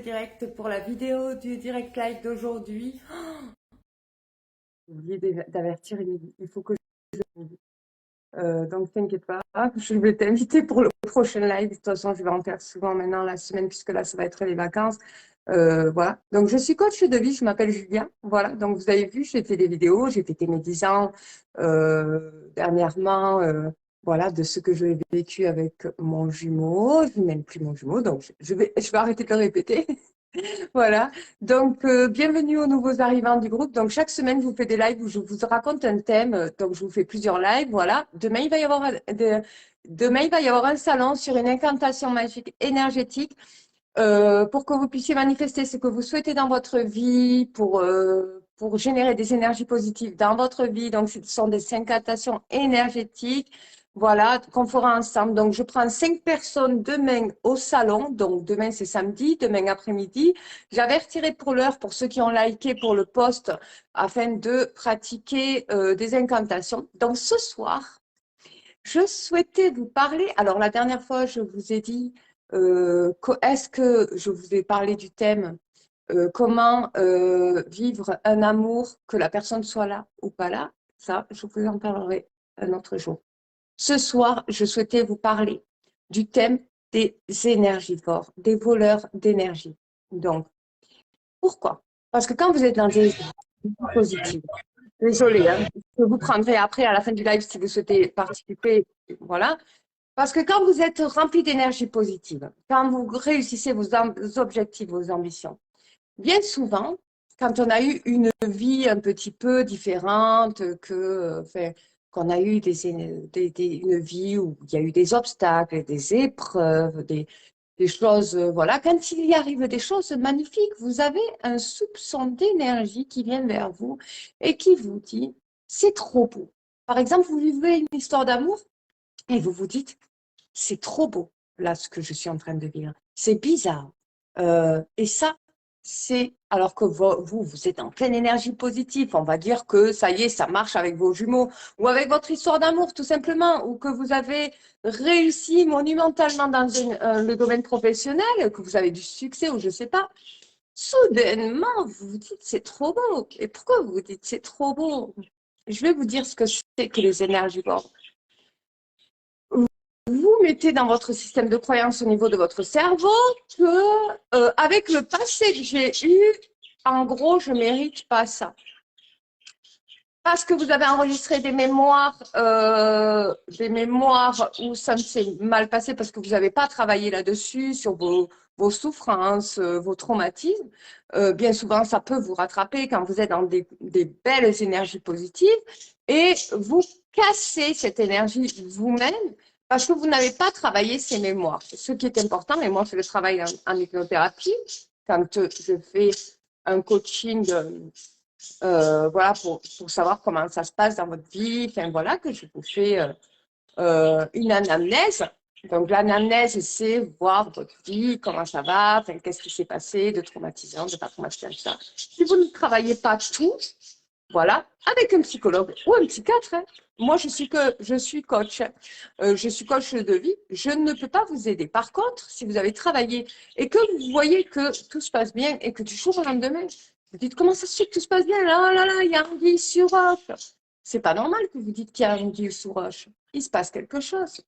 direct pour la vidéo du direct live d'aujourd'hui. J'ai oublié d'avertir Émilie, il faut que donc t'inquiète pas, je vais t'inviter pour le prochain live. De toute façon, je vais en faire souvent maintenant la semaine, puisque là, ça va être les vacances. Voilà. Donc, je suis coach de vie, je m'appelle Julia. Voilà. Donc, vous avez vu, j'ai fait des vidéos, j'ai fêté mes 10 ans dernièrement, voilà, de ce que j'ai vécu avec mon jumeau. Je n'aime plus mon jumeau, donc je vais arrêter de le répéter. Voilà. Donc, bienvenue aux nouveaux arrivants du groupe. Donc, chaque semaine, je vous fais des lives où je vous raconte un thème. Donc, je vous fais plusieurs lives. Voilà. Demain, il va y avoir un salon sur une incantation magique énergétique pour que vous puissiez manifester ce que vous souhaitez dans votre vie, pour générer des énergies positives dans votre vie. Donc, ce sont des incantations énergétiques. Voilà, qu'on fera ensemble. Donc, je prends 5 personnes demain au salon. Donc, demain, c'est samedi, demain après-midi. J'avertirai pour l'heure, pour ceux qui ont liké pour le post, afin de pratiquer des incantations. Donc, ce soir, je souhaitais vous parler. Alors, la dernière fois, je vous ai dit, est-ce que je vous ai parlé du thème comment vivre un amour, que la personne soit là ou pas là? Ça, je vous en parlerai un autre jour. Ce soir, je souhaitais vous parler du thème des énergivores, des voleurs d'énergie. Donc, pourquoi? Parce que quand vous êtes dans des énergies positives, désolée, hein, je vous prendrai après à la fin du live si vous souhaitez participer, voilà. Parce que quand vous êtes rempli d'énergie positive, quand vous réussissez vos objectifs, vos ambitions, bien souvent, quand on a eu une vie un petit peu différente, qu'on a eu une vie où il y a eu des obstacles, des épreuves, des choses, voilà, quand il y arrive des choses magnifiques, vous avez un soupçon d'énergie qui vient vers vous et qui vous dit, c'est trop beau. Par exemple, vous vivez une histoire d'amour et vous vous dites, c'est trop beau, là, ce que je suis en train de vivre. C'est bizarre. Et ça, c'est alors que vous êtes en pleine énergie positive. On va dire que ça y est, ça marche avec vos jumeaux ou avec votre histoire d'amour, tout simplement, ou que vous avez réussi monumentalement dans le domaine professionnel, que vous avez du succès ou je ne sais pas. Soudainement, vous vous dites, c'est trop beau. Et pourquoi vous vous dites, c'est trop beau? Je vais vous dire ce que c'est que les énergies fortes. Vous mettez dans votre système de croyance au niveau de votre cerveau que avec le passé que j'ai eu, en gros, je mérite pas ça. Parce que vous avez enregistré des mémoires où ça ne s'est mal passé parce que vous n'avez pas travaillé là-dessus, sur vos souffrances, vos traumatismes. Bien souvent, ça peut vous rattraper quand vous êtes dans des belles énergies positives et vous cassez cette énergie vous-même parce que vous n'avez pas travaillé ces mémoires. Ce qui est important, et moi, je le travaille en hypnothérapie, quand je fais un coaching voilà, pour savoir comment ça se passe dans votre vie, enfin voilà, que je vous fais une anamnèse. Donc l'anamnèse, c'est voir votre vie, comment ça va, enfin, qu'est-ce qui s'est passé de traumatisant, de pas traumatisant, ça. Si vous ne travaillez pas tout, voilà, avec un psychologue ou un psychiatre, hein. Moi, je suis coach, je suis coach de vie, je ne peux pas vous aider. Par contre, si vous avez travaillé et que vous voyez que tout se passe bien et que du jour au lendemain, vous dites comment ça se fait que tout se passe bien, là, là, là, il y a anguille sur roche. C'est pas normal que vous dites qu'il y a anguille sur roche. Il se passe quelque chose.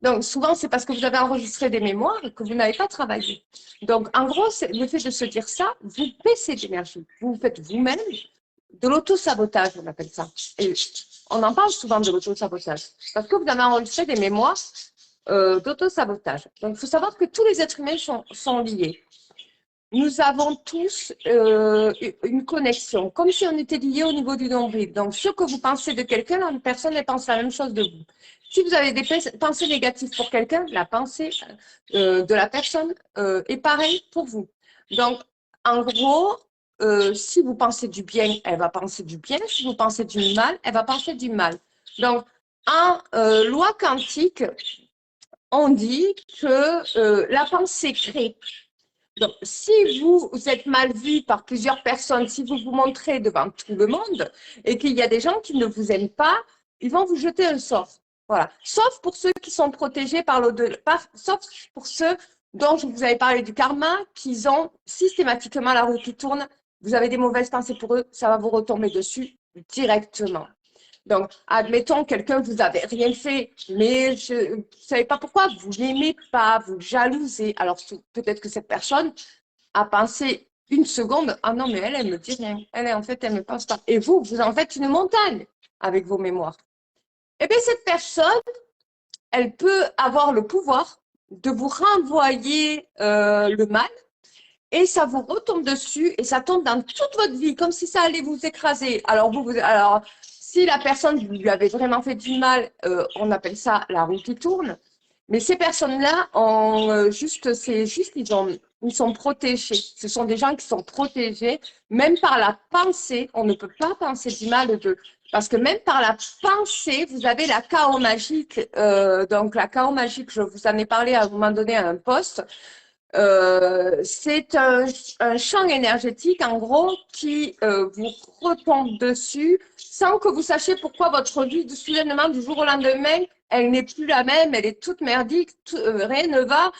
Donc, souvent, c'est parce que vous avez enregistré des mémoires et que vous n'avez pas travaillé. Donc, en gros, le fait de se dire ça, vous baissez d'énergie. Vous faites vous-même de l'auto-sabotage, on appelle ça. Et on en parle souvent de l'auto-sabotage. Parce que vous avez enregistré des mémoires d'auto-sabotage. Donc, il faut savoir que tous les êtres humains sont liés. Nous avons tous une connexion, comme si on était liés au niveau du nombril. Donc, ce que vous pensez de quelqu'un, la personne elle pense la même chose de vous. Si vous avez des pensées négatives pour quelqu'un, la pensée de la personne est pareille pour vous. Donc, en gros, si vous pensez du bien, elle va penser du bien. Si vous pensez du mal, elle va penser du mal. Donc, en loi quantique, on dit que la pensée crée. Donc, si vous êtes mal vu par plusieurs personnes, si vous vous montrez devant tout le monde et qu'il y a des gens qui ne vous aiment pas, ils vont vous jeter un sort. Voilà. Sauf pour ceux qui sont protégés par l'au-delà, sauf pour ceux dont je vous avais parlé du karma, qu'ils ont systématiquement la roue qui tourne. Vous avez des mauvaises pensées pour eux, ça va vous retomber dessus directement. Donc, admettons, quelqu'un, vous n'avez rien fait, mais vous ne savez pas pourquoi, vous ne l'aimez pas, vous le jalousez. Alors, peut-être que cette personne a pensé une seconde, ah non, mais elle me dit rien. En fait, elle ne me pense pas. Et vous en faites une montagne avec vos mémoires. Eh bien, cette personne, elle peut avoir le pouvoir de vous renvoyer le mal et ça vous retombe dessus et ça tombe dans toute votre vie, comme si ça allait vous écraser. Alors, si la personne lui avait vraiment fait du mal, on appelle ça la roue qui tourne. Mais ces personnes-là, ils sont protégés. Ce sont des gens qui sont protégés, même par la pensée. On ne peut pas penser du mal d'eux. Parce que même par la pensée, vous avez la chaos magique. Donc, la chaos magique, je vous en ai parlé à un moment donné à un poste. C'est un champ énergétique, en gros, qui vous retombe dessus sans que vous sachiez pourquoi votre vie, soudainement, du jour au lendemain, elle n'est plus la même, elle est toute merdique, rien ne va,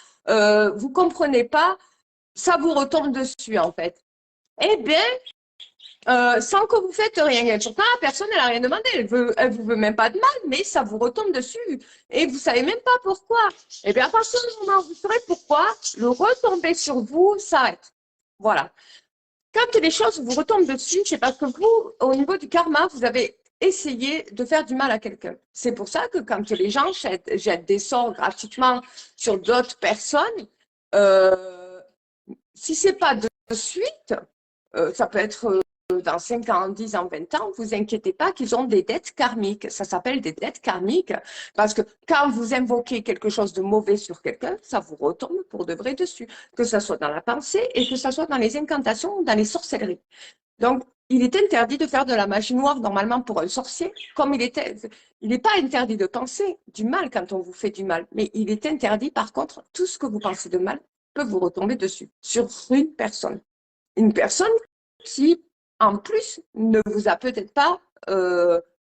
vous comprenez pas, ça vous retombe dessus, en fait. Eh bien, sans que vous faites rien. Et pourtant, la personne, elle n'a rien demandé. Elle vous veut même pas de mal, mais ça vous retombe dessus. Et vous savez même pas pourquoi. Et bien, à partir du moment où vous saurez pourquoi, le retomber sur vous s'arrête. Voilà. Quand les choses vous retombent dessus, c'est parce que vous, au niveau du karma, vous avez essayé de faire du mal à quelqu'un. C'est pour ça que quand les gens jettent des sorts gratuitement sur d'autres personnes, si c'est pas de suite, ça peut être dans 5 ans, 10 ans, 20 ans, vous inquiétez pas qu'ils ont des dettes karmiques. Ça s'appelle des dettes karmiques parce que quand vous invoquez quelque chose de mauvais sur quelqu'un, ça vous retombe pour de vrai dessus, que ce soit dans la pensée et que ce soit dans les incantations ou dans les sorcelleries. Donc, il est interdit de faire de la magie noire normalement pour un sorcier, comme il n'est pas interdit de penser du mal quand on vous fait du mal, mais il est interdit par contre, tout ce que vous pensez de mal peut vous retomber dessus, sur une personne. Une personne qui, en plus, ne vous a peut-être pas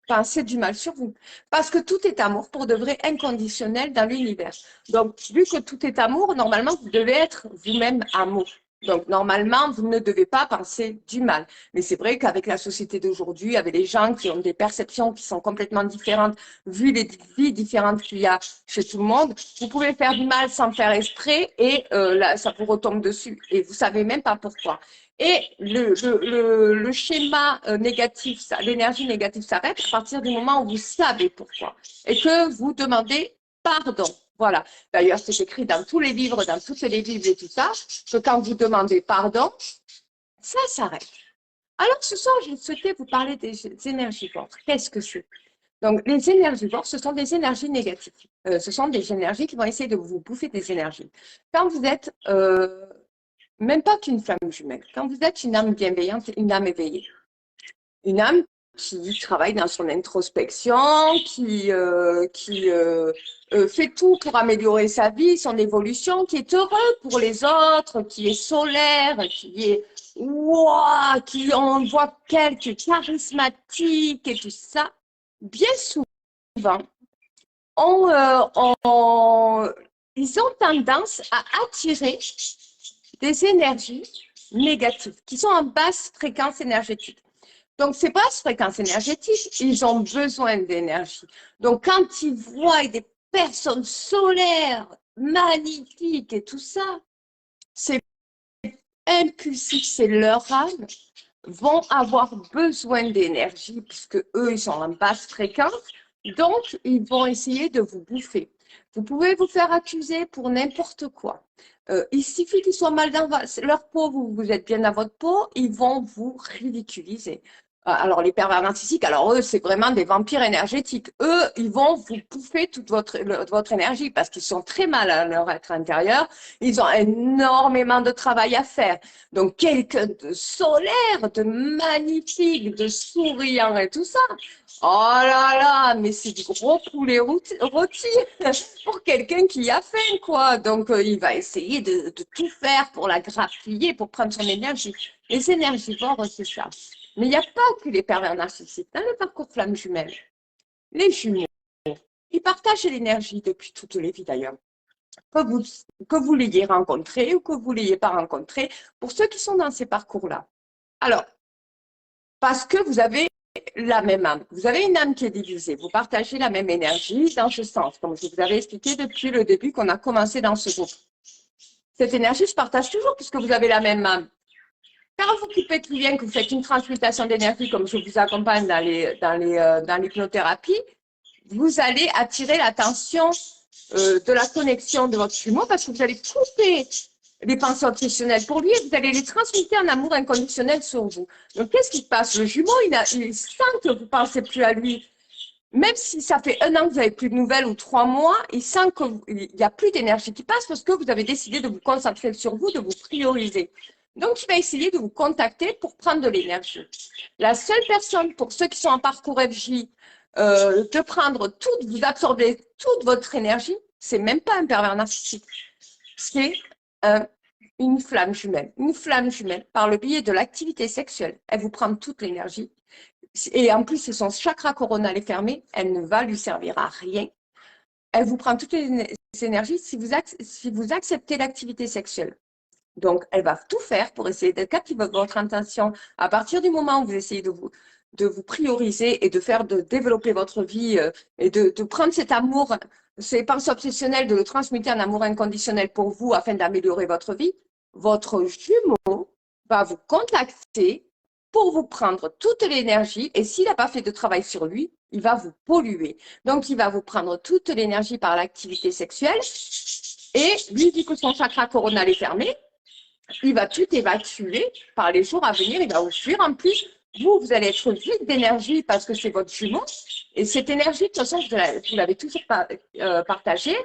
pensé du mal sur vous. Parce que tout est amour pour de vrai inconditionnel dans l'univers. Donc, vu que tout est amour, normalement, vous devez être vous-même amour. Donc, normalement, vous ne devez pas penser du mal. Mais c'est vrai qu'avec la société d'aujourd'hui, avec les gens qui ont des perceptions qui sont complètement différentes, vu les vies différentes qu'il y a chez tout le monde, vous pouvez faire du mal sans faire exprès et là, ça vous retombe dessus. Et vous savez même pas pourquoi. Et le schéma négatif, l'énergie négative s'arrête à partir du moment où vous savez pourquoi et que vous demandez pardon. Voilà. D'ailleurs, c'est écrit dans tous les livres, dans toutes les Bibles et tout ça, que quand vous demandez pardon, ça s'arrête. Alors, ce soir, je souhaitais vous parler des énergivores. Qu'est-ce que c'est? Donc, les énergivores, ce sont des énergies négatives. Ce sont des énergies qui vont essayer de vous bouffer des énergies. Quand vous êtes même pas qu'une flamme jumelle. Quand vous êtes une âme bienveillante, une âme éveillée, une âme qui travaille dans son introspection, qui fait tout pour améliorer sa vie, son évolution, qui est heureux pour les autres, qui est solaire, qui est wow, qui on voit quelque charismatique et tout ça. Bien souvent, ils ont tendance à attirer des énergies négatives qui sont en basse fréquence énergétique. Donc, ces basses fréquences énergétiques, ils ont besoin d'énergie. Donc, quand ils voient des personnes solaires, magnifiques et tout ça, c'est impulsif, c'est leur âme, vont avoir besoin d'énergie puisque eux, ils sont en basse fréquence. Donc, ils vont essayer de vous bouffer. Vous pouvez vous faire accuser pour n'importe quoi. Il suffit qu'ils soient mal dans leur peau, vous êtes bien dans votre peau, ils vont vous ridiculiser. Alors, les pervers narcissiques, alors eux, c'est vraiment des vampires énergétiques. Eux, ils vont vous bouffer toute votre énergie parce qu'ils sont très mal à leur être intérieur. Ils ont énormément de travail à faire. Donc, quelqu'un de solaire, de magnifique, de souriant et tout ça. Oh là là, mais c'est du gros poulet rôti pour quelqu'un qui a faim, quoi. Donc, il va essayer de tout faire pour la grappiller, pour prendre son énergie. Les énergivores, c'est ça. Mais il n'y a pas que les pervers narcissiques. Dans le parcours flamme jumelle, les jumeaux, ils partagent l'énergie depuis toutes les vies d'ailleurs. que vous l'ayez rencontré ou que vous ne l'ayez pas rencontré, pour ceux qui sont dans ces parcours-là. Alors, parce que vous avez la même âme. Vous avez une âme qui est divisée. Vous partagez la même énergie dans ce sens, comme je vous avais expliqué depuis le début qu'on a commencé dans ce groupe. Cette énergie se partage toujours puisque vous avez la même âme. Quand vous occupez tout bien, que vous faites une transmutation d'énergie comme je vous accompagne dans l'hypnothérapie, vous allez attirer l'attention de la connexion de votre jumeau parce que vous allez couper les pensées obsessionnelles pour lui et vous allez les transmuter en amour inconditionnel sur vous. Donc, qu'est-ce qui se passe? Le jumeau, il sent que vous ne pensez plus à lui. Même si ça fait 1 an que vous n'avez plus de nouvelles ou 3 mois, il sent qu'il n'y a plus d'énergie qui passe parce que vous avez décidé de vous concentrer sur vous, de vous prioriser. Donc, il va essayer de vous contacter pour prendre de l'énergie. La seule personne, pour ceux qui sont en parcours FJ, de prendre toute, vous absorber toute votre énergie, c'est même pas un pervers narcissique. C'est une flamme jumelle. Une flamme jumelle, par le biais de l'activité sexuelle, elle vous prend toute l'énergie. Et en plus, si son chakra coronal est fermé, elle ne va lui servir à rien. Elle vous prend toutes les énergies si vous acceptez l'activité sexuelle. Donc, elle va tout faire pour essayer d'être captive de votre intention. À partir du moment où vous essayez de vous prioriser et de développer votre vie et de prendre cet amour, ces pensées obsessionnelles, de le transmuter en amour inconditionnel pour vous afin d'améliorer votre vie, votre jumeau va vous contacter pour vous prendre toute l'énergie et s'il n'a pas fait de travail sur lui, il va vous polluer. Donc, il va vous prendre toute l'énergie par l'activité sexuelle et lui dit que son chakra coronal est fermé, il va tout évacuer par les jours à venir, il va vous fuir. En plus, vous allez être vide d'énergie parce que c'est votre jumeau. Et cette énergie, de toute façon, vous l'avez toujours partagée.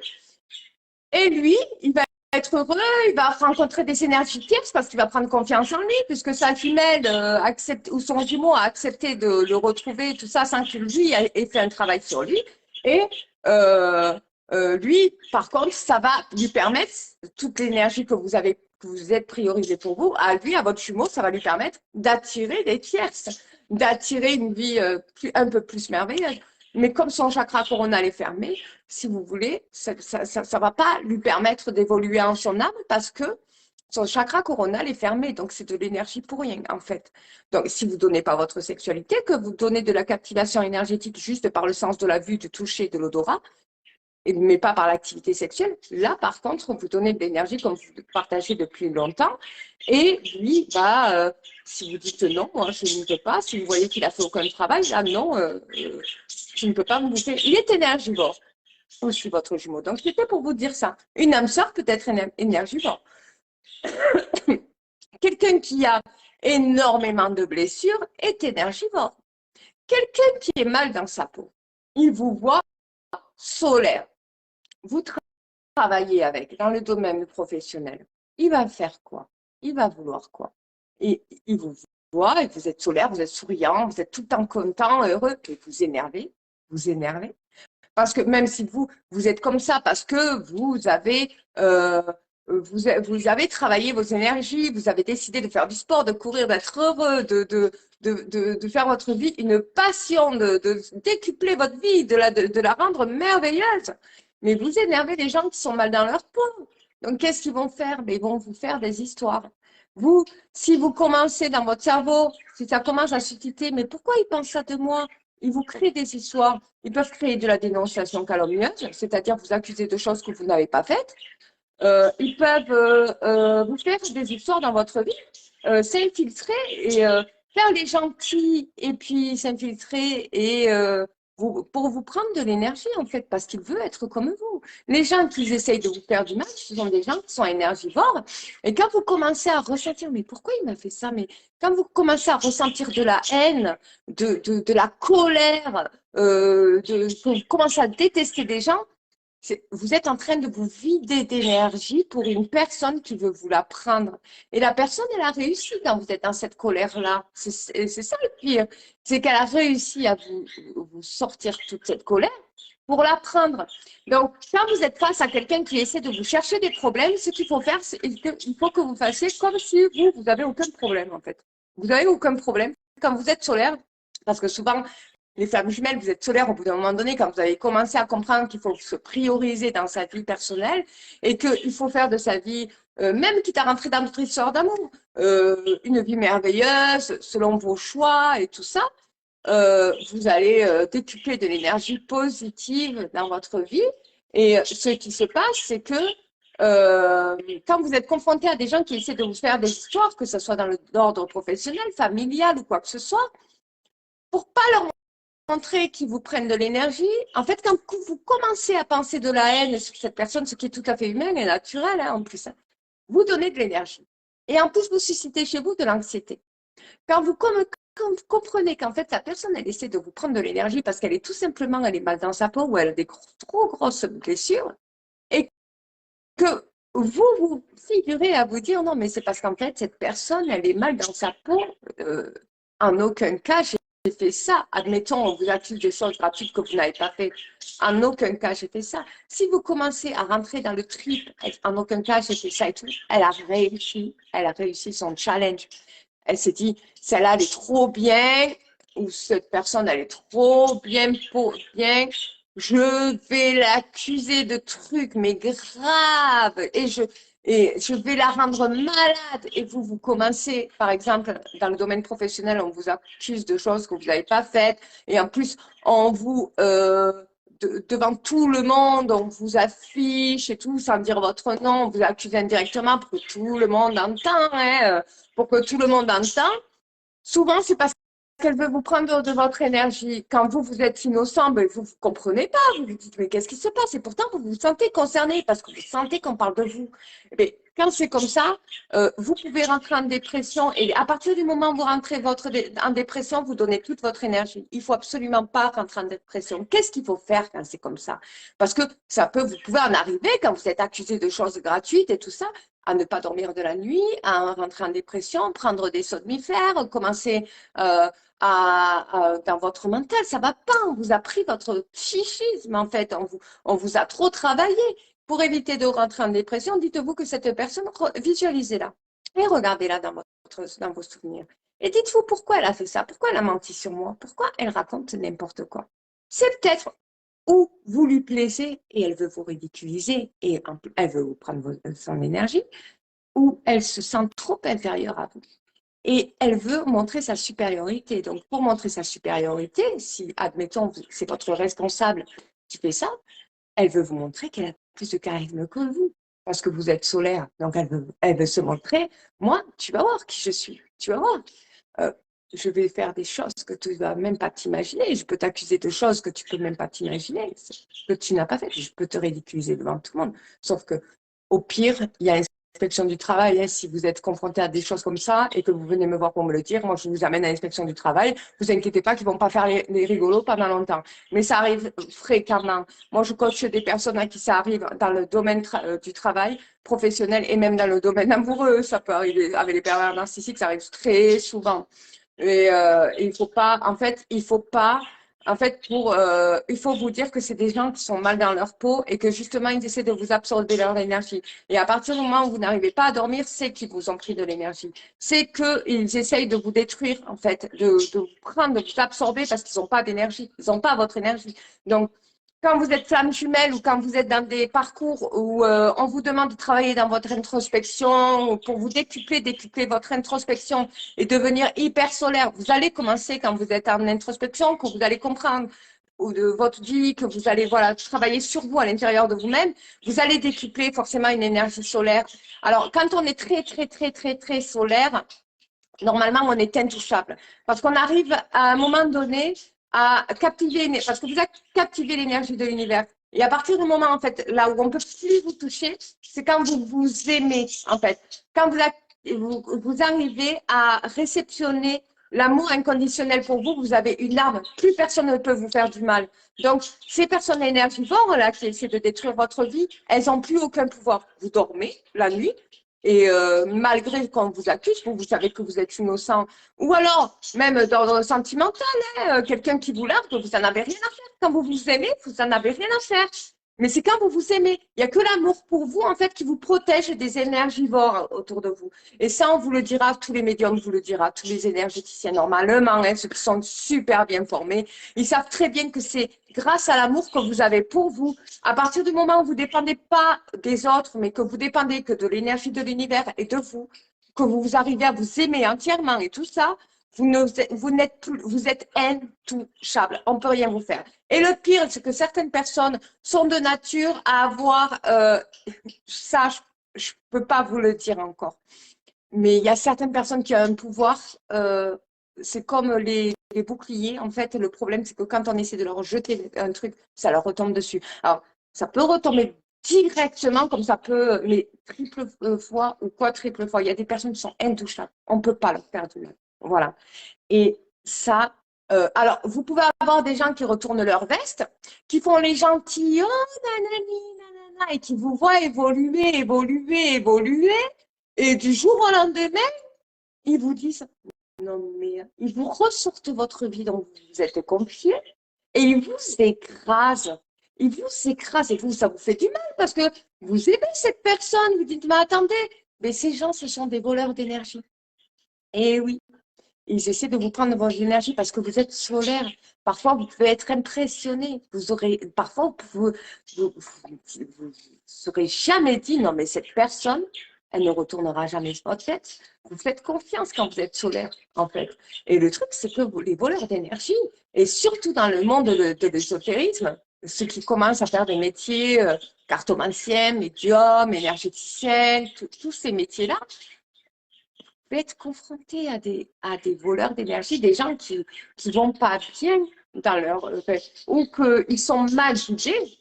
Et lui, il va être heureux, il va rencontrer des énergies tierces parce qu'il va prendre confiance en lui, puisque sa jumelle accepte, ou son jumeau a accepté de le retrouver, tout ça, sans que lui ait fait un travail sur lui. Et lui, par contre, ça va lui permettre, toute l'énergie que vous êtes priorisée pour vous, à lui, à votre jumeau, ça va lui permettre d'attirer des tierces, d'attirer une vie un peu plus merveilleuse. Mais comme son chakra coronal est fermé, si vous voulez, ça ne va pas lui permettre d'évoluer en son âme parce que son chakra coronal est fermé. Donc, c'est de l'énergie pour rien, en fait. Donc, si vous ne donnez pas votre sexualité, que vous donnez de la captivation énergétique juste par le sens de la vue, du toucher, de l'odorat, mais pas par l'activité sexuelle. Là, par contre, vous donnez de l'énergie comme vous partagez depuis longtemps. Et lui, si vous dites non, moi, je ne veux pas, si vous voyez qu'il a fait aucun travail, là, non, je ne peux pas vous bouffer. Il est énergivore, aussi, votre jumeau. Donc, c'était pour vous dire ça. Une âme sœur peut être énergivore. Quelqu'un qui a énormément de blessures est énergivore. Quelqu'un qui est mal dans sa peau, il vous voit solaire. Vous travaillez avec dans le domaine professionnel. Il va faire quoi? Il va vouloir quoi? Et il vous voit et vous êtes solaire, vous êtes souriant, vous êtes tout le temps content, heureux, et vous énervez. Vous énervez. Parce que même si vous êtes comme ça, parce que vous avez travaillé vos énergies, vous avez décidé de faire du sport, de courir, d'être heureux, de faire votre vie une passion, de décupler votre vie, de la rendre merveilleuse. Mais vous énervez les gens qui sont mal dans leur peau. Donc, qu'est-ce qu'ils vont faire? Ils vont vous faire des histoires. Vous, si vous commencez dans votre cerveau, si ça commence à susciter, mais pourquoi ils pensent ça de moi? Ils vous créent des histoires. Ils peuvent créer de la dénonciation calomnieuse, c'est-à-dire vous accuser de choses que vous n'avez pas faites. Ils peuvent vous faire des histoires dans votre vie, s'infiltrer et faire les gentils et puis s'infiltrer et pour vous prendre de l'énergie en fait, parce qu'il veut être comme vous. Les gens qui essayent de vous faire du mal, ce sont des gens qui sont énergivores. Et quand vous commencez à ressentir, mais pourquoi il m'a fait ça? Mais quand vous commencez à ressentir de la haine, de la colère, vous commencez à détester des gens, vous êtes en train de vous vider d'énergie pour une personne qui veut vous la prendre. Et la personne, elle a réussi quand vous êtes dans cette colère-là. C'est ça le pire. C'est qu'elle a réussi à vous sortir toute cette colère pour la prendre. Donc, quand vous êtes face à quelqu'un qui essaie de vous chercher des problèmes, ce qu'il faut faire, c'est qu'il faut que vous fassiez comme si vous n'avez aucun problème, en fait. Vous n'avez aucun problème. Quand vous êtes solaire, parce que souvent, les flammes jumelles, vous êtes solaire au bout d'un moment donné, quand vous avez commencé à comprendre qu'il faut se prioriser dans sa vie personnelle et qu'il faut faire de sa vie, même quitte à rentrer dans notre histoire d'amour, une vie merveilleuse, selon vos choix et tout ça, vous allez décupler de l'énergie positive dans votre vie. Et ce qui se passe, c'est que quand vous êtes confronté à des gens qui essaient de vous faire des histoires, que ce soit dans l'ordre professionnel, familial ou quoi que ce soit, pour pas leur montrer qu'ils vous prennent de l'énergie, en fait, quand vous commencez à penser de la haine sur cette personne, ce qui est tout à fait humain et naturel hein, en plus, hein, vous donnez de l'énergie. Et en plus, vous suscitez chez vous de l'anxiété. Quand vous comprenez qu'en fait, la personne, elle essaie de vous prendre de l'énergie parce qu'elle est tout simplement, elle est mal dans sa peau ou elle a des trop grosses blessures et que vous figurez à vous dire non, mais c'est parce qu'en fait, cette personne, elle est mal dans sa peau. En aucun cas, j'ai fait ça. Admettons, on vous accuse des choses gratuites que vous n'avez pas fait. En aucun cas, j'ai fait ça. Si vous commencez à rentrer dans le trip, en aucun cas, j'ai fait ça et tout, elle a réussi son challenge. Elle s'est dit, celle-là, elle est trop bien, ou cette personne, elle est trop bien, je vais l'accuser de trucs, mais graves, et je vais la rendre malade. Et vous commencez, par exemple, dans le domaine professionnel, on vous accuse de choses que vous n'avez pas faites, et en plus, on vous, devant tout le monde, on vous affiche et tout, sans dire votre nom, on vous accuse indirectement pour que tout le monde entend, hein, pour que tout le monde entend. Souvent, c'est parce qu'elle veut vous prendre de votre énergie. Quand vous êtes innocent, ben, vous ne comprenez pas. Vous vous dites, mais qu'est-ce qui se passe? Et pourtant, vous vous sentez concerné parce que vous sentez qu'on parle de vous. Mais quand c'est comme ça, vous pouvez rentrer en dépression. Et à partir du moment où vous rentrez en dépression, vous donnez toute votre énergie. Il ne faut absolument pas rentrer en dépression. Qu'est-ce qu'il faut faire quand c'est comme ça? Parce que vous pouvez en arriver quand vous êtes accusé de choses gratuites et tout ça, à ne pas dormir de la nuit, à rentrer en dépression, prendre des somnifères, commencer dans votre mental. Ça ne va pas, on vous a pris votre psychisme en fait, on vous a trop travaillé. Pour éviter de rentrer en dépression, dites-vous que cette personne, visualisez-la et regardez-la dans vos souvenirs. Et dites-vous pourquoi elle a fait ça, pourquoi elle a menti sur moi, pourquoi elle raconte n'importe quoi. C'est peut-être où vous lui plaisez et elle veut vous ridiculiser et elle veut vous prendre son énergie, ou elle se sent trop inférieure à vous. Et elle veut montrer sa supériorité. Donc, pour montrer sa supériorité, si, admettons, c'est votre responsable qui fait ça, elle veut vous montrer qu'elle a plus de charisme que vous, parce que vous êtes solaire. Donc, elle veut se montrer, moi, tu vas voir qui je suis, tu vas voir. Je vais faire des choses que tu ne vas même pas t'imaginer. Je peux t'accuser de choses que tu ne peux même pas t'imaginer, que tu n'as pas fait. Je peux te ridiculiser devant tout le monde. Sauf que, au pire, il y a l'inspection du travail. Hein, si vous êtes confronté à des choses comme ça et que vous venez me voir pour me le dire, moi, je vous amène à l'inspection du travail. Vous inquiétez pas qu'ils ne vont pas faire les rigolos pendant longtemps. Mais ça arrive fréquemment. Moi, je coach des personnes à qui ça arrive dans le domaine du travail professionnel et même dans le domaine amoureux. Ça peut arriver avec les pervers narcissiques, ça arrive très souvent. Et il faut pas, en fait, il faut pas, en fait, il faut vous dire que c'est des gens qui sont mal dans leur peau et que justement, ils essaient de vous absorber leur énergie. Et à partir du moment où vous n'arrivez pas à dormir, c'est qu'ils vous ont pris de l'énergie. C'est qu'ils essayent de vous détruire, en fait, de vous prendre, de vous absorber parce qu'ils n'ont pas d'énergie. Ils n'ont pas votre énergie. Donc, quand vous êtes flamme jumelle ou quand vous êtes dans des parcours où on vous demande de travailler dans votre introspection, pour vous décupler votre introspection et devenir hyper solaire, vous allez commencer quand vous êtes en introspection, que vous allez comprendre de votre vie, que vous allez voilà travailler sur vous à l'intérieur de vous-même, vous allez décupler forcément une énergie solaire. Alors, quand on est très solaire, normalement, on est intouchable. Parce qu'on arrive à un moment donné à captiver, parce que vous captivez l'énergie de l'univers. Et à partir du moment, en fait, là où on peut plus vous toucher, c'est quand vous vous aimez, en fait. Quand vous arrivez à réceptionner l'amour inconditionnel pour vous, vous avez une arme. Plus personne ne peut vous faire du mal. Donc, ces personnes énergivores, là, qui essaient de détruire votre vie, elles n'ont plus aucun pouvoir. Vous dormez la nuit, et malgré qu'on vous accuse, vous savez que vous êtes innocent. Ou alors, même dans le sentimental, hein, quelqu'un qui vous largue, vous n'en avez rien à faire. Quand vous vous aimez, vous n'en avez rien à faire. Mais c'est quand vous vous aimez. Il n'y a que l'amour pour vous, en fait, qui vous protège des énergivores autour de vous. Et ça, on vous le dira, tous les médiums vous le dira, tous les énergéticiens, normalement, hein, ceux qui sont super bien formés, ils savent très bien que c'est grâce à l'amour que vous avez pour vous. À partir du moment où vous ne dépendez pas des autres, mais que vous dépendez que de l'énergie de l'univers et de vous, que vous arrivez à vous aimer entièrement et tout ça, vous êtes intouchable. On ne peut rien vous faire. Et le pire, c'est que certaines personnes sont de nature à avoir, ça, je ne peux pas vous le dire encore, mais il y a certaines personnes qui ont un pouvoir, c'est comme les boucliers. En fait, le problème, c'est que quand on essaie de leur jeter un truc, ça leur retombe dessus. Alors, ça peut retomber directement, comme ça peut, mais triple fois ou quadruple fois. Il y a des personnes qui sont intouchables. On ne peut pas leur faire du mal. Voilà. Et ça, alors, vous pouvez avoir des gens qui retournent leur veste, qui font les gentils, oh, nanani, nanana, et qui vous voient évoluer, évoluer, évoluer, et du jour au lendemain, ils vous disent, non, mais ils vous ressortent votre vie dont vous êtes confié, et ils vous écrasent. Ils vous écrasent, et vous, ça vous fait du mal, parce que vous aimez cette personne, vous dites, mais attendez, mais ces gens, ce sont des voleurs d'énergie. Et oui. Ils essaient de vous prendre votre énergie parce que vous êtes solaire. Parfois, vous pouvez être impressionné. Parfois, vous serez jamais dit, non, mais cette personne, elle ne retournera jamais sur votre tête. Vous faites confiance quand vous êtes solaire, en fait. Et le truc, c'est que les voleurs d'énergie, et surtout dans le monde de l'ésotérisme, ceux qui commencent à faire des métiers cartomanciens, médiums, énergéticiens, tous ces métiers-là, être confronté à des voleurs d'énergie, des gens qui vont pas bien dans leur ou qu'ils sont mal jugés,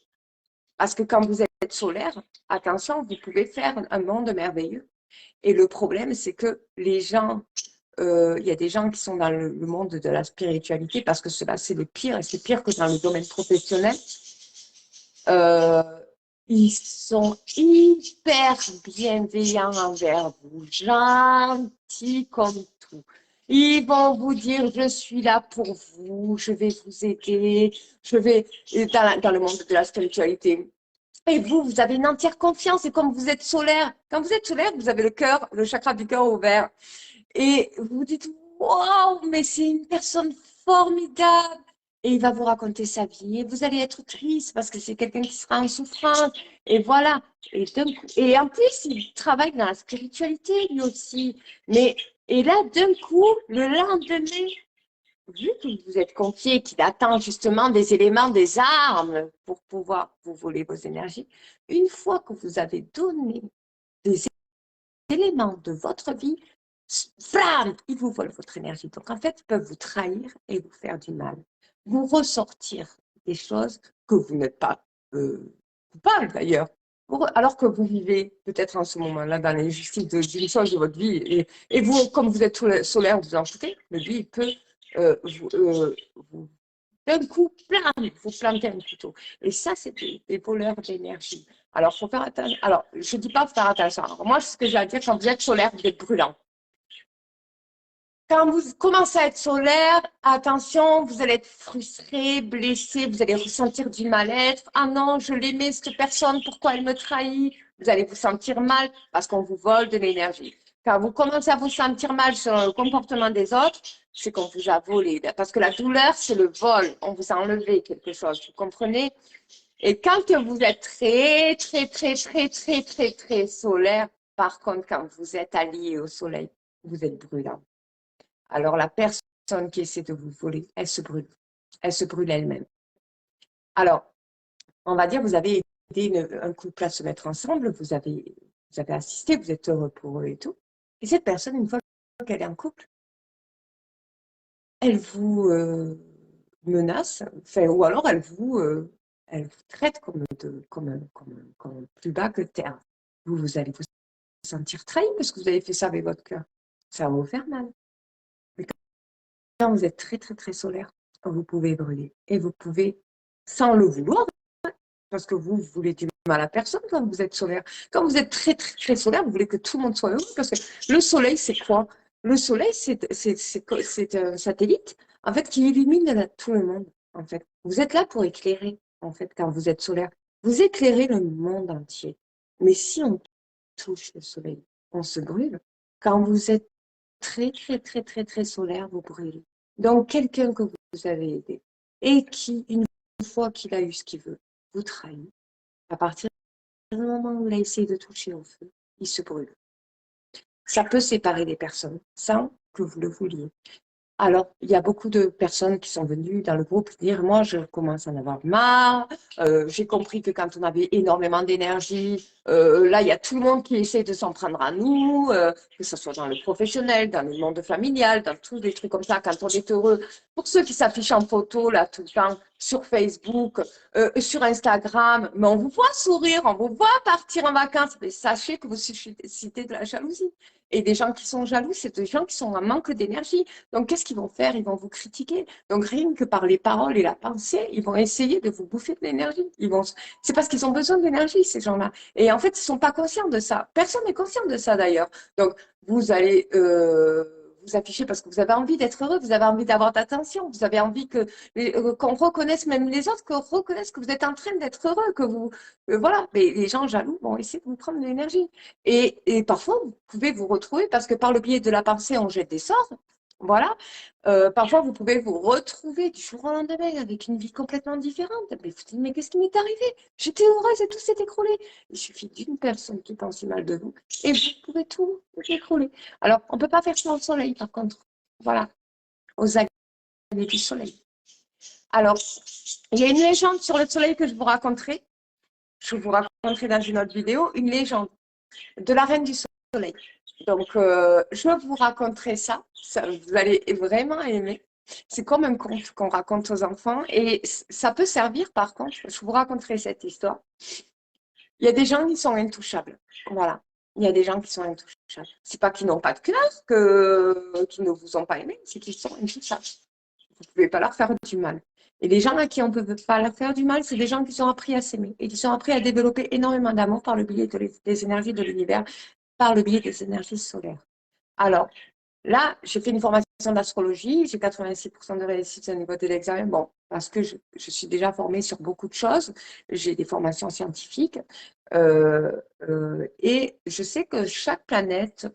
parce que quand vous êtes solaire, attention, vous pouvez faire un monde merveilleux. Et le problème, c'est que les gens, il y a des gens qui sont dans le monde de la spiritualité, parce que cela, c'est le pire, et c'est pire que dans le domaine professionnel. Ils sont hyper bienveillants envers vous, gentils comme tout. Ils vont vous dire, je suis là pour vous, je vais vous aider, je vais dans le monde de la spiritualité. Et vous avez une entière confiance, et comme vous êtes solaire, quand vous êtes solaire, vous avez le cœur, le chakra du cœur ouvert. Et vous vous dites, waouh, mais c'est une personne formidable. Et il va vous raconter sa vie. Et vous allez être triste parce que c'est quelqu'un qui sera en souffrance. Et voilà. Et en plus, il travaille dans la spiritualité, lui aussi. Et là, d'un coup, le lendemain, vu que vous êtes confié, qu'il attend justement des éléments, des armes pour pouvoir vous voler vos énergies, une fois que vous avez donné des éléments de votre vie, flamme, ils vous volent votre énergie. Donc, en fait, ils peuvent vous trahir et vous faire du mal. Vous ressortir des choses que vous n'êtes pas coupable d'ailleurs. Alors que vous vivez peut-être en ce moment-là dans l'injustice d'une chose de votre vie. Et vous, comme vous êtes solaire, vous en foutez, mais lui, il peut vous d'un coup, vous planter un couteau. Et ça, c'est des voleurs d'énergie. Alors, il faut faire attention. Alors, je ne dis pas faire attention. Alors, moi, ce que j'ai à dire, quand vous êtes solaire, vous êtes brûlant. Quand vous commencez à être solaire, attention, vous allez être frustré, blessé, vous allez ressentir du mal-être. Ah non, je l'aimais, cette personne, pourquoi elle me trahit? Vous allez vous sentir mal parce qu'on vous vole de l'énergie. Quand vous commencez à vous sentir mal sur le comportement des autres, c'est qu'on vous a volé. Parce que la douleur, c'est le vol. On vous a enlevé quelque chose, vous comprenez? Et quand vous êtes très, très, très, très, très, très, très solaire, par contre, quand vous êtes allié au soleil, vous êtes brûlant. Alors, la personne qui essaie de vous voler, elle se brûle. Elle se brûle elle-même. Alors, on va dire, vous avez aidé un couple à se mettre ensemble, vous avez assisté, vous êtes heureux pour eux et tout. Et cette personne, une fois qu'elle est en couple, elle vous menace, ou alors elle vous traite comme plus bas que terre. Vous allez vous sentir trahi parce que vous avez fait ça avec votre cœur. Ça va vous faire mal. Mais quand vous êtes très, très, très solaire, vous pouvez brûler. Et vous pouvez, sans le vouloir, parce que vous voulez du mal à personne quand vous êtes solaire. Quand vous êtes très, très, très solaire, vous voulez que tout le monde soit heureux. Parce que le soleil, c'est quoi? Le soleil, c'est un satellite, en fait, qui illumine tout le monde, en fait. Vous êtes là pour éclairer, en fait, quand vous êtes solaire. Vous éclairez le monde entier. Mais si on touche le soleil, on se brûle. Quand vous êtes très, très, très, très, très solaire, vous brûlez. Donc, quelqu'un que vous avez aidé et qui, une fois qu'il a eu ce qu'il veut, vous trahit. À partir du moment où il a essayé de toucher au feu, il se brûle. Ça peut séparer les personnes sans que vous le vouliez. Alors, il y a beaucoup de personnes qui sont venues dans le groupe dire, moi, je commence à en avoir marre. J'ai compris que quand on avait énormément d'énergie, là, il y a tout le monde qui essaie de s'en prendre à nous, que ce soit dans le professionnel, dans le monde familial, dans tous des trucs comme ça, quand on est heureux. Pour ceux qui s'affichent en photo, là, tout le temps, sur Facebook, sur Instagram, mais on vous voit sourire, on vous voit partir en vacances. Mais sachez que vous suscitez de la jalousie. Et des gens qui sont jaloux, c'est des gens qui sont en manque d'énergie. Donc, qu'est-ce qu'ils vont faire? Ils vont vous critiquer. Donc, rien que par les paroles et la pensée, ils vont essayer de vous bouffer de l'énergie. C'est parce qu'ils ont besoin d'énergie, ces gens-là. Et en fait, ils ne sont pas conscients de ça. Personne n'est conscient de ça, d'ailleurs. Donc, vous allez vous afficher parce que vous avez envie d'être heureux, vous avez envie d'avoir d'attention, vous avez envie qu'on reconnaisse, même les autres, qu'on reconnaisse que vous êtes en train d'être heureux, que vous... voilà. Mais les gens jaloux vont essayer de vous prendre de l'énergie. Et parfois, vous pouvez vous retrouver, parce que par le biais de la pensée, on jette des sorts. Voilà. Parfois, vous pouvez vous retrouver du jour au lendemain avec une vie complètement différente. Mais vous dites, mais qu'est-ce qui m'est arrivé? J'étais heureuse et tout s'est écroulé. Il suffit d'une personne qui pense mal de vous et vous pouvez tout écrouler. Alors, on ne peut pas faire ça au soleil, par contre. Voilà, aux aguets du soleil. Alors, il y a une légende sur le soleil que je vous raconterai. Je vous raconterai dans une autre vidéo, une légende de la reine du soleil. Donc, je vous raconterai ça. Vous allez vraiment aimer. C'est comme un conte qu'on raconte aux enfants. Et ça peut servir, par contre, je vous raconterai cette histoire. Il y a des gens qui sont intouchables. Voilà. Il y a des gens qui sont intouchables. C'est pas qu'ils n'ont pas de cœur, qu'ils ne vous ont pas aimé, c'est qu'ils sont intouchables. Vous ne pouvez pas leur faire du mal. Et les gens à qui on ne peut pas leur faire du mal, c'est des gens qui ont appris à s'aimer et qui ont appris à développer énormément d'amour par le biais des énergies de l'univers, par le biais des énergies solaires. Alors, là, j'ai fait une formation d'astrologie, j'ai 86% de réussite au niveau de l'examen. Bon, parce que je suis déjà formée sur beaucoup de choses, j'ai des formations scientifiques, et je sais que chaque planète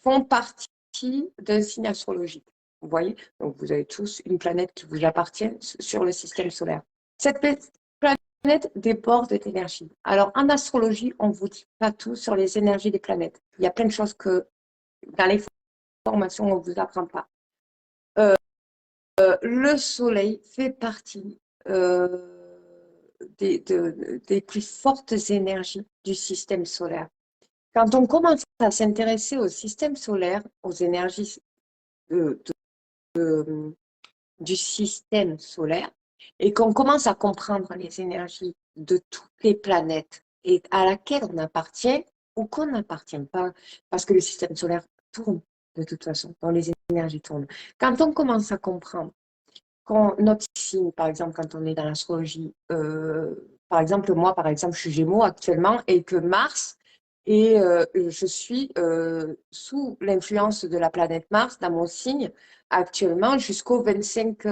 font partie d'un signe astrologique. Vous voyez? Donc, vous avez tous une planète qui vous appartient sur le système solaire. Cette planète déborde d'énergie. Alors, en astrologie, on ne vous dit pas tout sur les énergies des planètes. Il y a plein de choses que dans les formations, on ne vous apprend pas. Le soleil fait partie des plus fortes énergies du système solaire. Quand on commence à s'intéresser au système solaire, aux énergies du système solaire, et qu'on commence à comprendre les énergies de toutes les planètes et à laquelle on appartient ou qu'on n'appartient pas, parce que le système solaire tourne de toute façon, dans les énergies tournent. Quand on commence à comprendre notre signe, par exemple, quand on est dans l'astrologie, par exemple, moi, par exemple, je suis Gémeaux actuellement et que Mars, et je suis sous l'influence de la planète Mars dans mon signe actuellement jusqu'au 25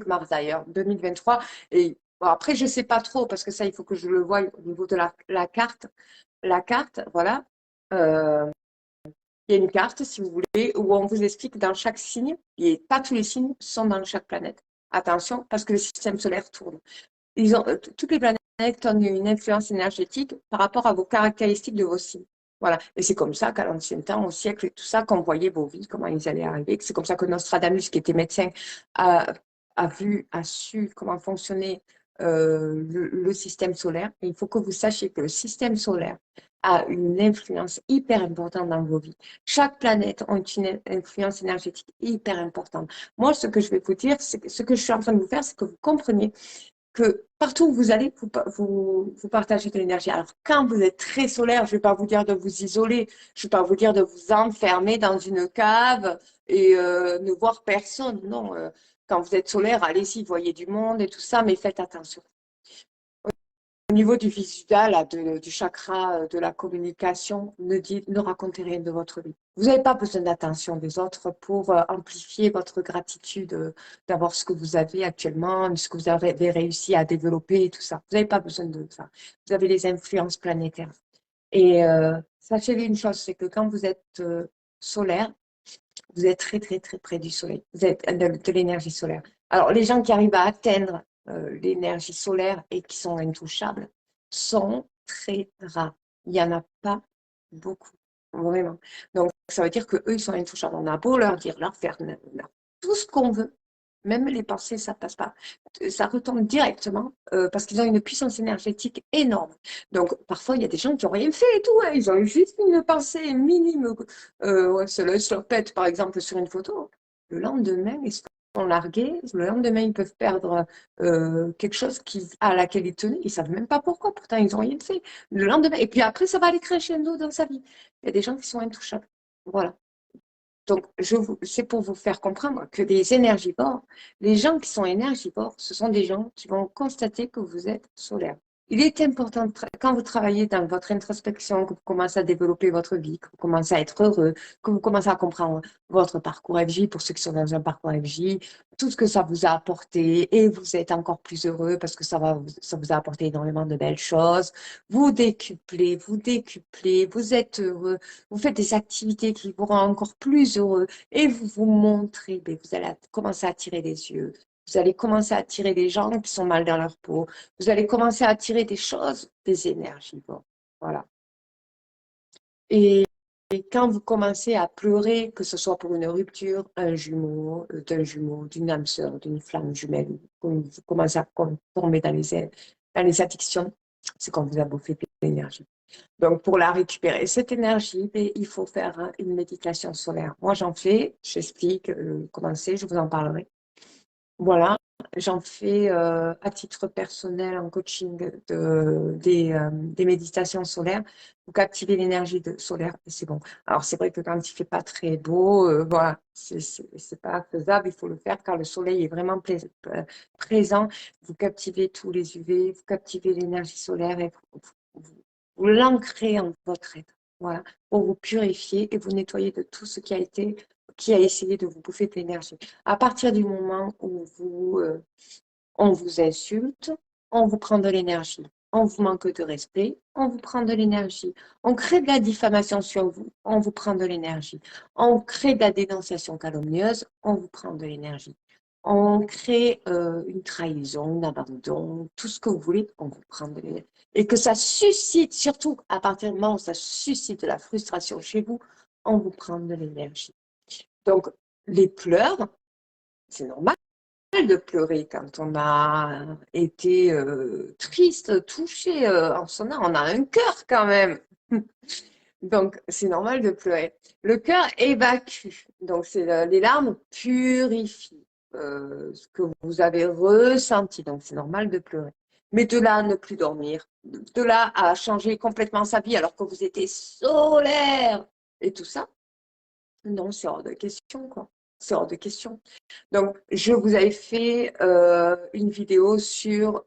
mars d'ailleurs, 2023. Et bon, après, je ne sais pas trop parce que ça, il faut que je le voie au niveau de la carte. La carte, voilà. Il y a une carte, si vous voulez, où on vous explique dans chaque signe, et pas tous les signes sont dans chaque planète. Attention, parce que le système solaire tourne. Toutes les planètes ont une influence énergétique par rapport à vos caractéristiques de vos signes. Voilà. Et c'est comme ça qu'à l'ancien temps, au siècle et tout ça, qu'on voyait vos vies, comment ils allaient arriver. C'est comme ça que Nostradamus, qui était médecin, a su comment fonctionnait le système solaire. Et il faut que vous sachiez que le système solaire a une influence hyper importante dans vos vies. Chaque planète a une influence énergétique hyper importante. Moi, ce que je vais vous dire, ce que je suis en train de vous faire, c'est que vous compreniez que partout où vous allez, vous partagez de l'énergie. Alors, quand vous êtes très solaire, je ne vais pas vous dire de vous isoler, je ne vais pas vous dire de vous enfermer dans une cave et ne voir personne. Non, quand vous êtes solaire, allez-y, voyez du monde et tout ça, mais faites attention. Au niveau du visual, là, du chakra de la communication, ne racontez rien de votre vie. Vous n'avez pas besoin d'attention des autres pour amplifier votre gratitude d'avoir ce que vous avez actuellement, ce que vous avez réussi à développer et tout ça. Vous n'avez pas besoin de ça. Vous avez les influences planétaires. Et sachez une chose, c'est que quand vous êtes solaire, vous êtes très, très, très près du soleil. Vous êtes de l'énergie solaire. Alors, les gens qui arrivent à atteindre l'énergie solaire et qui sont intouchables sont très rares. Il n'y en a pas beaucoup, vraiment. Donc, ça veut dire qu'eux, ils sont intouchables. On a beau leur dire, leur faire tout ce qu'on veut. Même les pensées, ça ne passe pas. Ça retombe directement parce qu'ils ont une puissance énergétique énorme. Donc, parfois, il y a des gens qui n'ont rien fait et tout. Hein. Ils ont eu juste une pensée minime. Ouais, se leur pète, par exemple, sur une photo. Le lendemain, ils se font larguer. Le lendemain, ils peuvent perdre quelque chose à laquelle ils tenaient. Ils ne savent même pas pourquoi. Pourtant, ils n'ont rien fait. Le lendemain. Et puis après, ça va aller crescendo dans sa vie. Il y a des gens qui sont intouchables. Voilà. Donc, c'est pour vous faire comprendre que les énergivores, les gens qui sont énergivores, ce sont des gens qui vont constater que vous êtes solaire. Il est important, quand vous travaillez dans votre introspection, que vous commencez à développer votre vie, que vous commencez à être heureux, que vous commencez à comprendre votre parcours FJ, pour ceux qui sont dans un parcours FJ, tout ce que ça vous a apporté, et vous êtes encore plus heureux parce que ça vous a apporté énormément de belles choses. Vous décuplez, vous êtes heureux, vous faites des activités qui vous rendent encore plus heureux et vous vous montrez, mais vous allez commencer à attirer les yeux. Vous allez commencer à attirer les gens qui sont mal dans leur peau. Vous allez commencer à attirer des choses, des énergies. Bon, voilà. Et quand vous commencez à pleurer, que ce soit pour une rupture, un jumeau, d'un jumeau, d'une âme sœur, d'une flamme jumelle, quand vous commencez à tomber dans les addictions, c'est qu'on vous a bouffé de l'énergie. Donc, pour la récupérer, cette énergie, il faut faire une méditation solaire. Moi, j'en fais, j'explique comment c'est, je vous en parlerai. Voilà, j'en fais à titre personnel en coaching des méditations solaires. Vous captivez l'énergie solaire et c'est bon. Alors, c'est vrai que quand il ne fait pas très beau, voilà, c'est pas faisable, il faut le faire car le soleil est vraiment présent. Vous captivez tous les UV, vous captivez l'énergie solaire et vous l'ancrez en votre être. Voilà, pour vous purifier et vous nettoyer de tout ce qui a essayé de vous bouffer de l'énergie. À partir du moment où on vous insulte, on vous prend de l'énergie. On vous manque de respect, on vous prend de l'énergie. On crée de la diffamation sur vous, on vous prend de l'énergie. On crée de la dénonciation calomnieuse, on vous prend de l'énergie. On crée une trahison, un abandon, tout ce que vous voulez, on vous prend de l'énergie. Et que ça suscite, surtout à partir du moment où ça suscite de la frustration chez vous, on vous prend de l'énergie. Donc, les pleurs, c'est normal de pleurer quand on a été triste, touché en son âme. On a un cœur quand même. Donc, c'est normal de pleurer. Le cœur évacue. Donc, les larmes purifient ce que vous avez ressenti. Donc, c'est normal de pleurer. Mais de là à ne plus dormir, de là à changer complètement sa vie alors que vous étiez solaire et tout ça, non, c'est hors de question, quoi. C'est hors de question. Donc, je vous avais fait une vidéo sur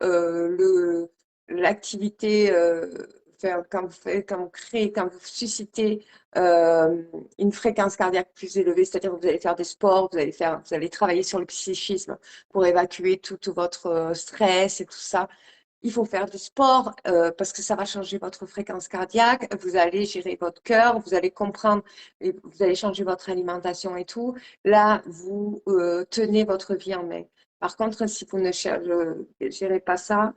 l'activité, quand vous créez, quand vous suscitez une fréquence cardiaque plus élevée, c'est-à-dire que vous allez faire des sports, vous allez travailler sur le psychisme pour évacuer tout votre stress et tout ça. Il faut faire du sport parce que ça va changer votre fréquence cardiaque. Vous allez gérer votre cœur, vous allez comprendre, vous allez changer votre alimentation et tout. Là, vous tenez votre vie en main. Par contre, si vous ne gérez pas ça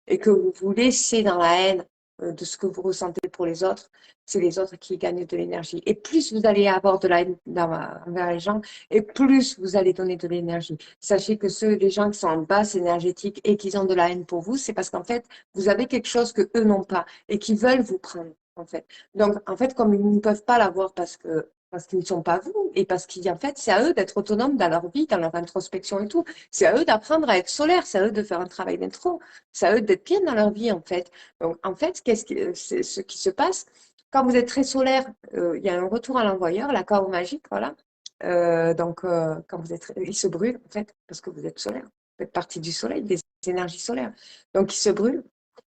et que vous vous laissez dans la haine de ce que vous ressentez pour les autres, c'est les autres qui gagnent de l'énergie. Et plus vous allez avoir de la haine envers les gens, et plus vous allez donner de l'énergie. Sachez que les gens qui sont en basse énergétique et qui ont de la haine pour vous, c'est parce qu'en fait, vous avez quelque chose que eux n'ont pas et qui veulent vous prendre, en fait. Donc, en fait, comme ils ne peuvent pas l'avoir parce qu'ils ne sont pas vous et parce qu'en fait, c'est à eux d'être autonomes dans leur vie, dans leur introspection et tout. C'est à eux d'apprendre à être solaire, c'est à eux de faire un travail d'intro, c'est à eux d'être bien dans leur vie, en fait. Donc, en fait, c'est ce qui se passe quand vous êtes très solaire, il y a un retour à l'envoyeur, la chaos magique, voilà. Quand il se brûle, en fait, parce que vous êtes solaire. Vous faites partie du soleil, des énergies solaires. Donc, il se brûle.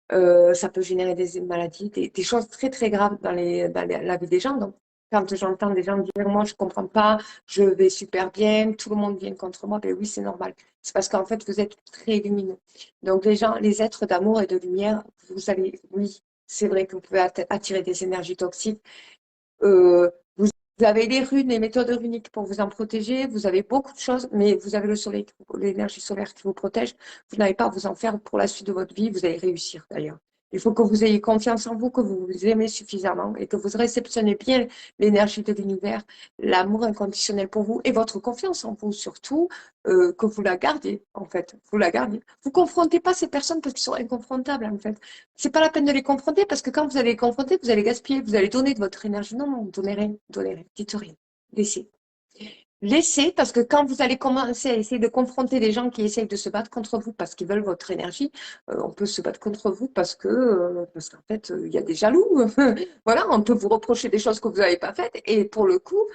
Ça peut générer des maladies, des choses très très graves la vie des gens. Donc, quand j'entends des gens dire moi je comprends pas, je vais super bien, tout le monde vient contre moi, ben oui, c'est normal. C'est parce qu'en fait vous êtes très lumineux. Donc les gens, les êtres d'amour et de lumière, vous allez, oui, c'est vrai que vous pouvez attirer des énergies toxiques. Vous avez les runes, les méthodes runiques pour vous en protéger. Vous avez beaucoup de choses, mais vous avez le soleil, l'énergie solaire qui vous protège. Vous n'avez pas à vous en faire pour la suite de votre vie. Vous allez réussir d'ailleurs. Il faut que vous ayez confiance en vous, que vous vous aimez suffisamment et que vous réceptionnez bien l'énergie de l'univers, l'amour inconditionnel pour vous et votre confiance en vous surtout, que vous la gardiez en fait. Vous la gardiez. Vous confrontez pas ces personnes parce qu'elles sont inconfrontables en fait. C'est pas la peine de les confronter parce que quand vous allez les confronter, vous allez gaspiller, vous allez donner de votre énergie. Non, non, donnez rien, dites rien. Laissez. Laissez, parce que quand vous allez commencer à essayer de confronter des gens qui essayent de se battre contre vous parce qu'ils veulent votre énergie, on peut se battre contre vous parce qu'en fait, il y a des jaloux. Voilà, on peut vous reprocher des choses que vous n'avez pas faites. Et pour le coup,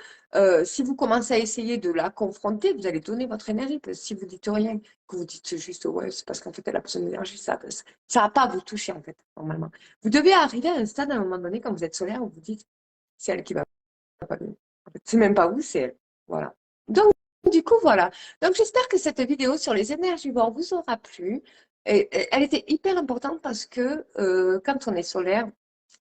si vous commencez à essayer de la confronter, vous allez donner votre énergie. Parce que si vous dites rien, que vous dites juste, ouais, c'est parce qu'en fait, elle a besoin d'énergie, ça va pas vous toucher, en fait, normalement. Vous devez arriver à un stade, à un moment donné, quand vous êtes solaire, où vous dites, c'est elle qui va pas bien. En fait, c'est même pas vous, c'est elle. Voilà. Donc, du coup, voilà. Donc, j'espère que cette vidéo sur les énergivores vous aura plu. Et elle était hyper importante parce que quand on est solaire,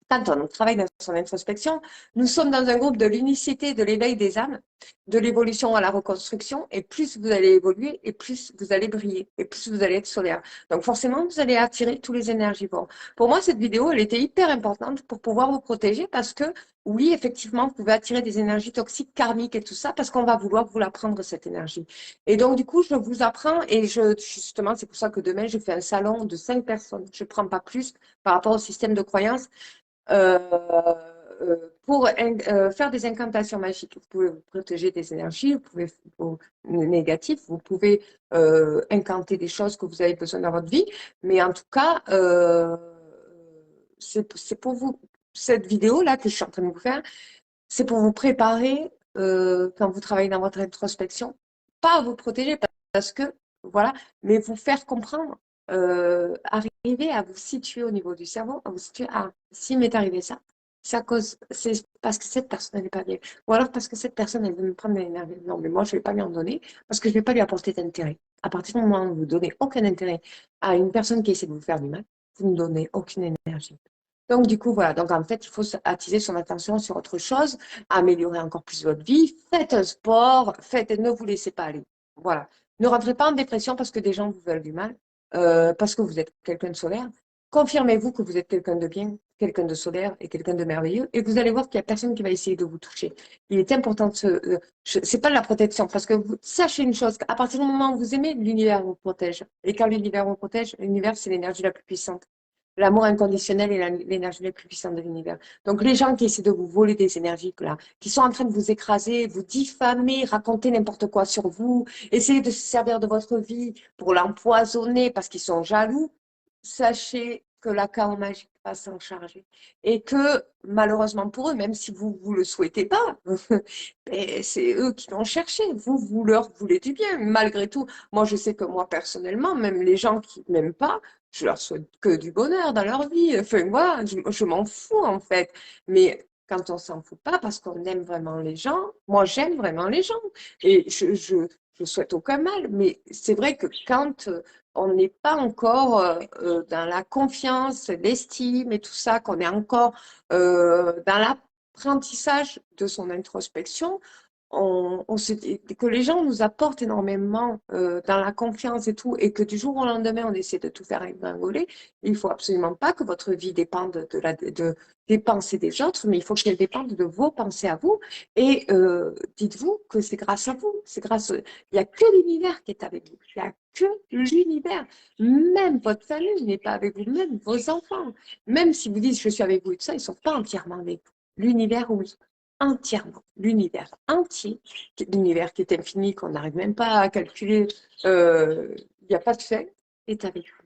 quand on travaille dans son introspection, nous sommes dans un groupe de l'unicité, de l'éveil des âmes, de l'évolution à la reconstruction, et plus vous allez évoluer, et plus vous allez briller, et plus vous allez être solaire. Donc forcément, vous allez attirer tous les énergivores. Pour moi, cette vidéo, elle était hyper importante pour pouvoir vous protéger parce que, oui, effectivement, vous pouvez attirer des énergies toxiques, karmiques et tout ça, parce qu'on va vouloir vous la prendre, cette énergie. Et donc, du coup, je vous apprends, et justement, c'est pour ça que demain, je fais un salon de 5 personnes. Je ne prends pas plus par rapport au système de croyance euh, pour faire des incantations magiques. Vous pouvez vous protéger des énergies, vous pouvez négatives, vous pouvez incanter des choses que vous avez besoin dans votre vie, mais en tout cas, c'est pour vous. Cette vidéo-là que je suis en train de vous faire, c'est pour vous préparer quand vous travaillez dans votre introspection, pas à vous protéger parce que, voilà, mais vous faire comprendre, arriver à vous situer au niveau du cerveau, à vous situer, ah, s'il m'est arrivé ça, c'est parce que cette personne n'est pas bien. Ou alors parce que cette personne, elle veut me prendre de l'énergie. Non, mais moi, je ne vais pas lui en donner parce que je ne vais pas lui apporter d'intérêt. À partir du moment où vous ne donnez aucun intérêt à une personne qui essaie de vous faire du mal, vous ne donnez aucune énergie. Donc, du coup, voilà. Donc, en fait, il faut attiser son attention sur autre chose, améliorer encore plus votre vie. Faites un sport, ne vous laissez pas aller. Voilà. Ne rentrez pas en dépression parce que des gens vous veulent du mal, parce que vous êtes quelqu'un de solaire. Confirmez-vous que vous êtes quelqu'un de bien, quelqu'un de solaire et quelqu'un de merveilleux, et vous allez voir qu'il n'y a personne qui va essayer de vous toucher. Il est important de c'est pas de la protection, parce que vous sachez une chose, à partir du moment où vous aimez, l'univers vous protège. Et quand l'univers vous protège, l'univers, c'est l'énergie la plus puissante. L'amour inconditionnel est l'énergie la plus puissante de l'univers. Donc, les gens qui essaient de vous voler des énergies, là, qui sont en train de vous écraser, vous diffamer, raconter n'importe quoi sur vous, essayer de se servir de votre vie pour l'empoisonner parce qu'ils sont jaloux, sachez que la chaos magique va s'en charger. Et que, malheureusement pour eux, même si vous ne le souhaitez pas, c'est eux qui l'ont cherché. Vous leur voulez du bien. Malgré tout, moi, je sais que moi, personnellement, même les gens qui ne m'aiment pas, je leur souhaite que du bonheur dans leur vie. Enfin, voilà, je m'en fous, en fait. Mais quand on s'en fout pas, parce qu'on aime vraiment les gens, moi, j'aime vraiment les gens. Et je souhaite aucun mal. Mais c'est vrai que quand on n'est pas encore dans la confiance, l'estime et tout ça, qu'on est encore dans l'apprentissage de son introspection, on se dit que les gens nous apportent énormément dans la confiance et tout, et que du jour au lendemain, on essaie de tout faire égringoler. Il faut absolument pas que votre vie dépende des pensées des autres, mais il faut qu'elle dépende de vos pensées à vous. Et dites-vous que c'est grâce à vous, il n'y a que l'univers qui est avec vous. Il n'y a que l'univers. Même votre famille n'est pas avec vous, même vos enfants. Même si vous dites je suis avec vous et tout ça, ils ne sont pas entièrement avec vous. L'univers, oui, entièrement. L'univers entier, l'univers qui est infini, qu'on n'arrive même pas à calculer, il n'y a pas de fait, est avec vous.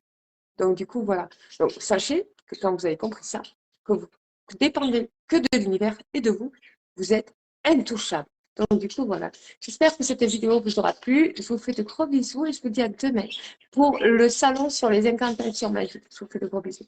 Donc, du coup, voilà. Donc, sachez que quand vous avez compris ça, que vous dépendez que de l'univers et de vous, vous êtes intouchable. Donc, du coup, voilà. J'espère que cette vidéo vous aura plu. Je vous fais de gros bisous et je vous dis à demain pour le salon sur les incantations magiques. Je vous fais de gros bisous.